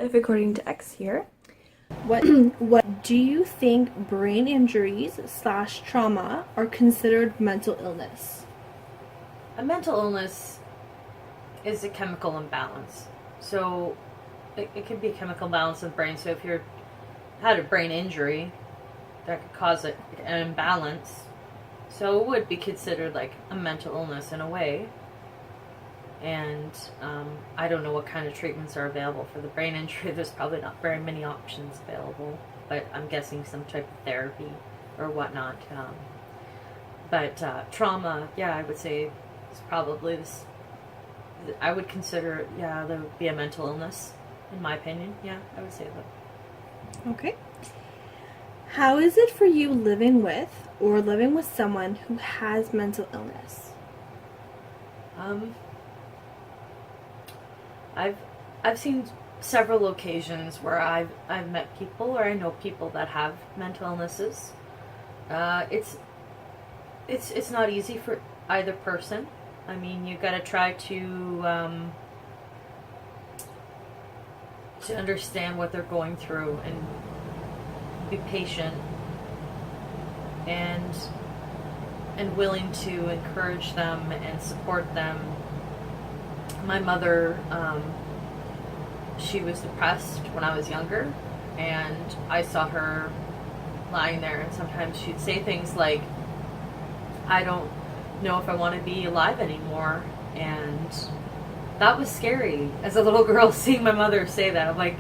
life according to X here. What do you think brain injuries / trauma are considered mental illness? A mental illness is a chemical imbalance. So it could be a chemical imbalance of the brain. So if you had a brain injury, that could cause an imbalance. So it would be considered like a mental illness in a way. And I don't know what kind of treatments are available for the brain injury. There's probably not very many options available, but I'm guessing some type of therapy or whatnot. But trauma, yeah, I would say is probably this. I would consider, yeah, there would be a mental illness, in my opinion. Yeah, I would say that. Okay. How is it for you living with or living with someone who has mental illness? I've seen several occasions where I've met people or I know people that have mental illnesses. It's not easy for either person. I mean, you got to try to understand what they're going through and be patient and willing to encourage them and support them. My mother, she was depressed when I was younger, and I saw her lying there, and sometimes she'd say things like, I don't know if I want to be alive anymore, and that was scary as a little girl, seeing my mother say that. I'm like,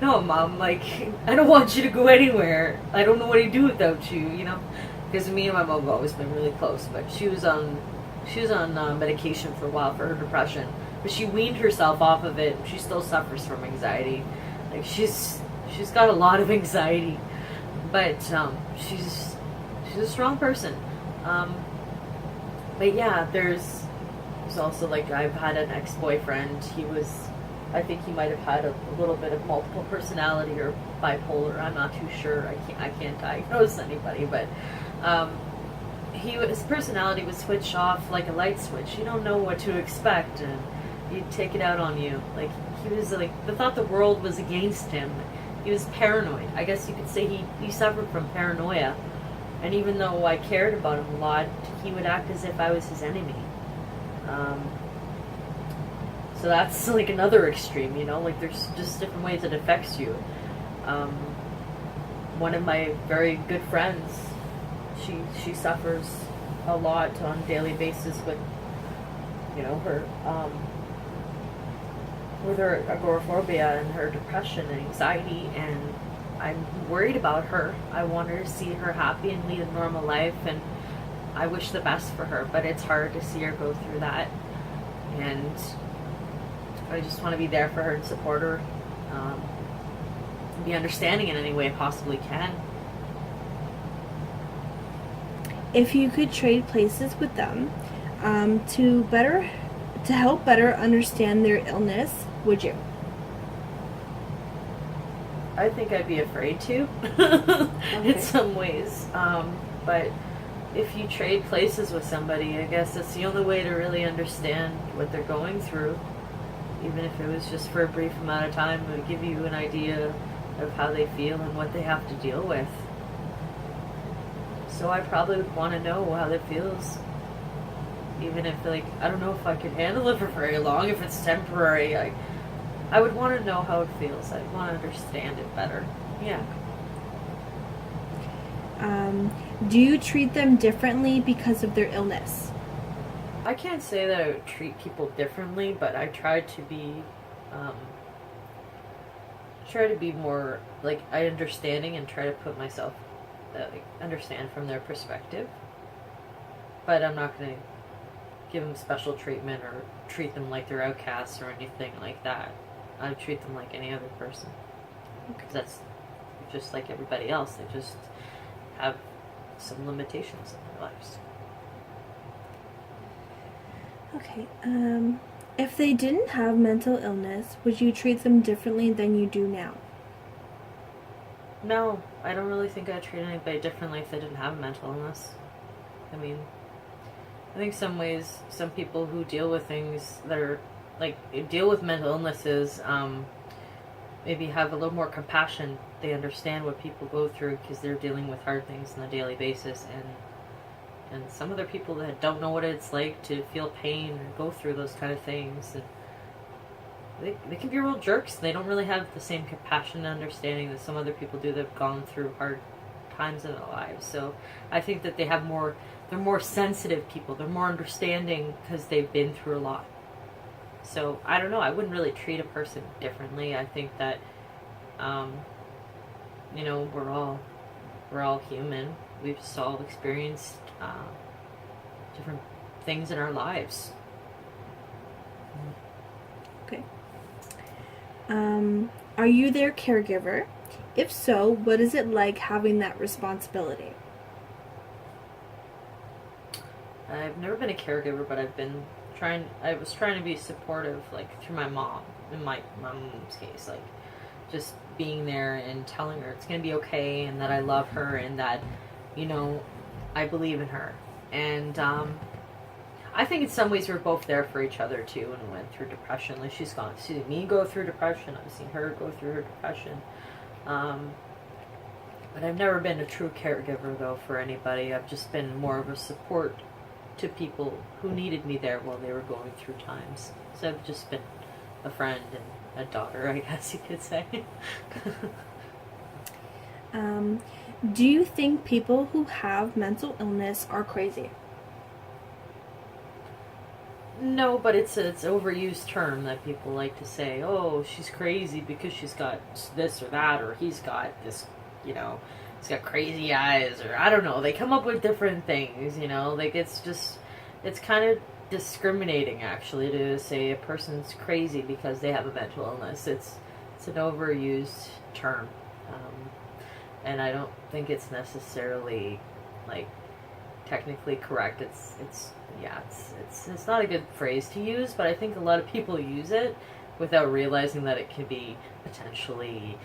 no, Mom, like, I don't want you to go anywhere. I don't know what to do without you, you know? Because me and my mom have always been really close, but she was on medication for a while for her depression, but she weaned herself off of it. She still suffers from anxiety. Like, she's got a lot of anxiety, but she's a strong person. But yeah, there's also, like, I've had an ex-boyfriend. I think he might have had a little bit of multiple personality or bipolar. I'm not too sure. I can't diagnose anybody, but his personality was switched off like a light switch. You don't know what to expect, and he'd take it out on you. Like, he was like, the thought the world was against him. He was paranoid. I guess you could say he suffered from paranoia. And even though I cared about him a lot, he would act as if I was his enemy. So that's like another extreme, you know, like there's just different ways it affects you. One of my very good friends, she suffers a lot on a daily basis with, you know, her with her agoraphobia and her depression and anxiety, and I'm worried about her. I want her to see her happy and lead a normal life, and I wish the best for her, but it's hard to see her go through that, and I just want to be there for her and support her, and be understanding in any way I possibly can. If you could trade places with them to help better understand their illness, would you? I think I'd be afraid to in some ways, but if you trade places with somebody, I guess that's the only way to really understand what they're going through. Even if it was just for a brief amount of time, it would give you an idea of how they feel and what they have to deal with. So I probably would want to know how it feels. Even if, like, I don't know if I could handle it for very long, if it's temporary, I would want to know how it feels. I'd want to understand it better. Yeah. Do you treat them differently because of their illness? I can't say that I would treat people differently, but I try to be more like understanding and try to put myself understand from their perspective. But I'm not going to give them special treatment or treat them like they're outcasts or anything like that. I treat them like any other person, because that's just like everybody else. They just have some limitations in their lives. Okay. If they didn't have mental illness, would you treat them differently than you do now? No, I don't really think I'd treat anybody differently if they didn't have mental illness. I mean, I think some ways, some people who deal with things that are, like, deal with mental illnesses, maybe have a little more compassion. They understand what people go through because they're dealing with hard things on a daily basis, and some other people that don't know what it's like to feel pain or go through those kind of things, and they can be real jerks. They don't really have the same compassion and understanding that some other people do that have gone through hard times in their lives. So I think that they're more sensitive people. They're more understanding because they've been through a lot. So I don't know. I wouldn't really treat a person differently. I think that, we're all human. We've just all experienced different things in our lives. Okay. Are you their caregiver? If so, what is it like having that responsibility? I've never been a caregiver, but I was trying to be supportive, like, through my mom, in my mom's case, like, just being there and telling her it's going to be okay, and that I love her, and that, I believe in her. And, I think in some ways we're both there for each other, too, when we went through depression. Like, she's seen me go through depression, I've seen her go through her depression. But I've never been a true caregiver, though, for anybody. I've just been more of a support to people who needed me there while they were going through times. So I've just been a friend and a daughter, I guess you could say. Do you think people who have mental illness are crazy? No, but it's an overused term that people like to say, oh, she's crazy because she's got this or that, or he's got this, he's got crazy eyes, or I don't know. They come up with different things, like it's kind of discriminating, actually, to say a person's crazy because they have a mental illness. It's an overused term, and I don't think it's necessarily, like, technically correct. It's not a good phrase to use, but I think a lot of people use it without realizing that it can be potentially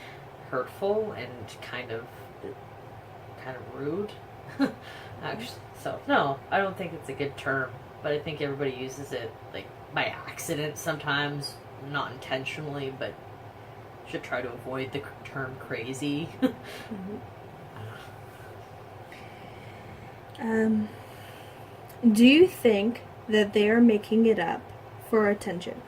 hurtful and kind of rude. Actually, so no, I don't think it's a good term, but I think everybody uses it, like, by accident sometimes, not intentionally, but should try to avoid the term crazy. Do you think that they are making it up for attention?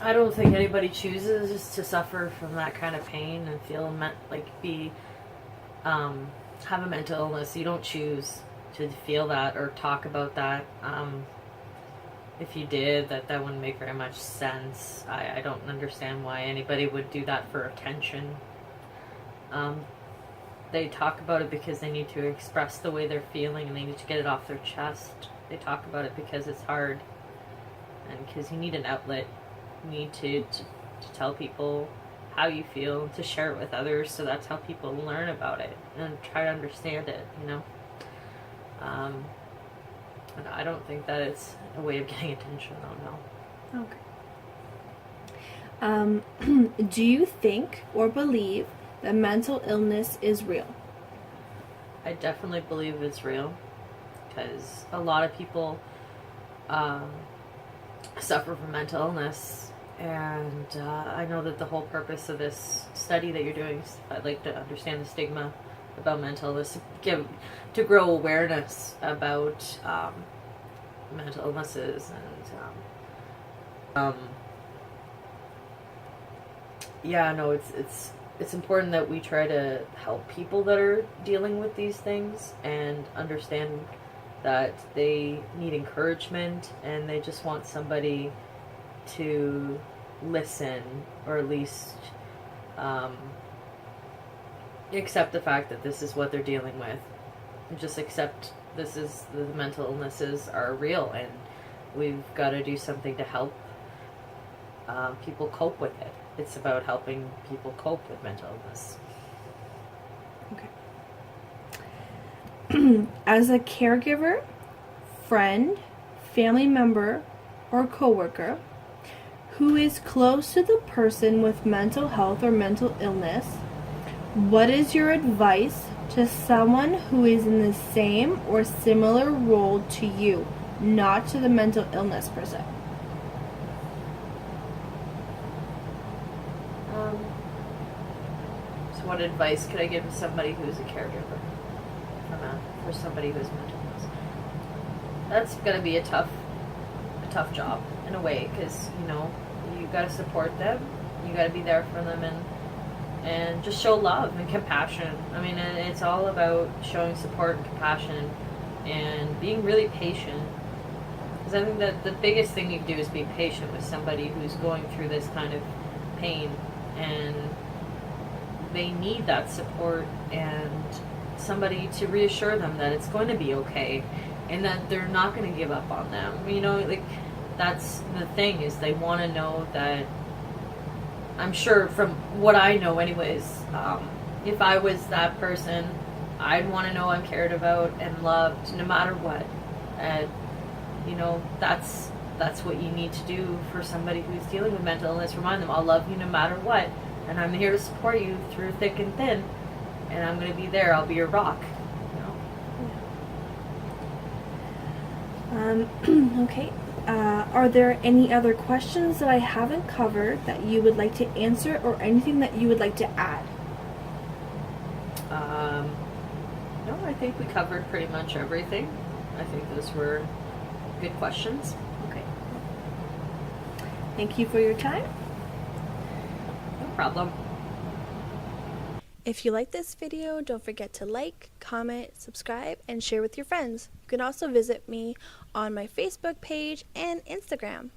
I don't think anybody chooses to suffer from that kind of pain and feel have a mental illness. You don't choose to feel that or talk about that. If you did, that wouldn't make very much sense. I don't understand why anybody would do that for attention. They talk about it because they need to express the way they're feeling and they need to get it off their chest. They talk about it because it's hard and because you need an outlet. You need to tell people how you feel, to share it with others, so that's how people learn about it and try to understand it, And I don't think that it's a way of getting attention, though, no. Okay. Do you think or believe that mental illness is real? I definitely believe it's real, because a lot of people suffer from mental illness, and I know that the whole purpose of this study that you're doing, I'd like to understand the stigma about mental illness, to grow awareness about mental illnesses, and it's important that we try to help people that are dealing with these things and understand that they need encouragement and they just want somebody to listen, or at least accept the fact that this is what they're dealing with, and just accept the mental illnesses are real, and we've got to do something to help people cope with it. It's about helping people cope with mental illness. Okay. As a caregiver, friend, family member, or coworker who is close to the person with mental health or mental illness, what is your advice to someone who is in the same or similar role to you, not to the mental illness person? what advice could I give to somebody who's a caregiver for somebody who's mental illness? That's gonna be a tough job in a way, because you got to support them, you got to be there for them, and just show love and compassion. I mean, it's all about showing support and compassion and being really patient. Because I think that the biggest thing you can do is be patient with somebody who's going through this kind of pain, and they need that support and somebody to reassure them that it's going to be okay and that they're not going to give up on them. Like, that's the thing, is they want to know that, I'm sure from what I know anyways, if I was that person, I'd want to know I'm cared about and loved no matter what. And that's what you need to do for somebody who's dealing with mental illness. Remind them, I'll love you no matter what, and I'm here to support you through thick and thin, and I'm going to be there. I'll be your rock. Okay. Are there any other questions that I haven't covered that you would like to answer, or anything that you would like to add? No, I think we covered pretty much everything. I think those were good questions. Okay. Thank you for your time. No problem. If you like this video, don't forget to like, comment, subscribe, and share with your friends. You can also visit me on my Facebook page and Instagram.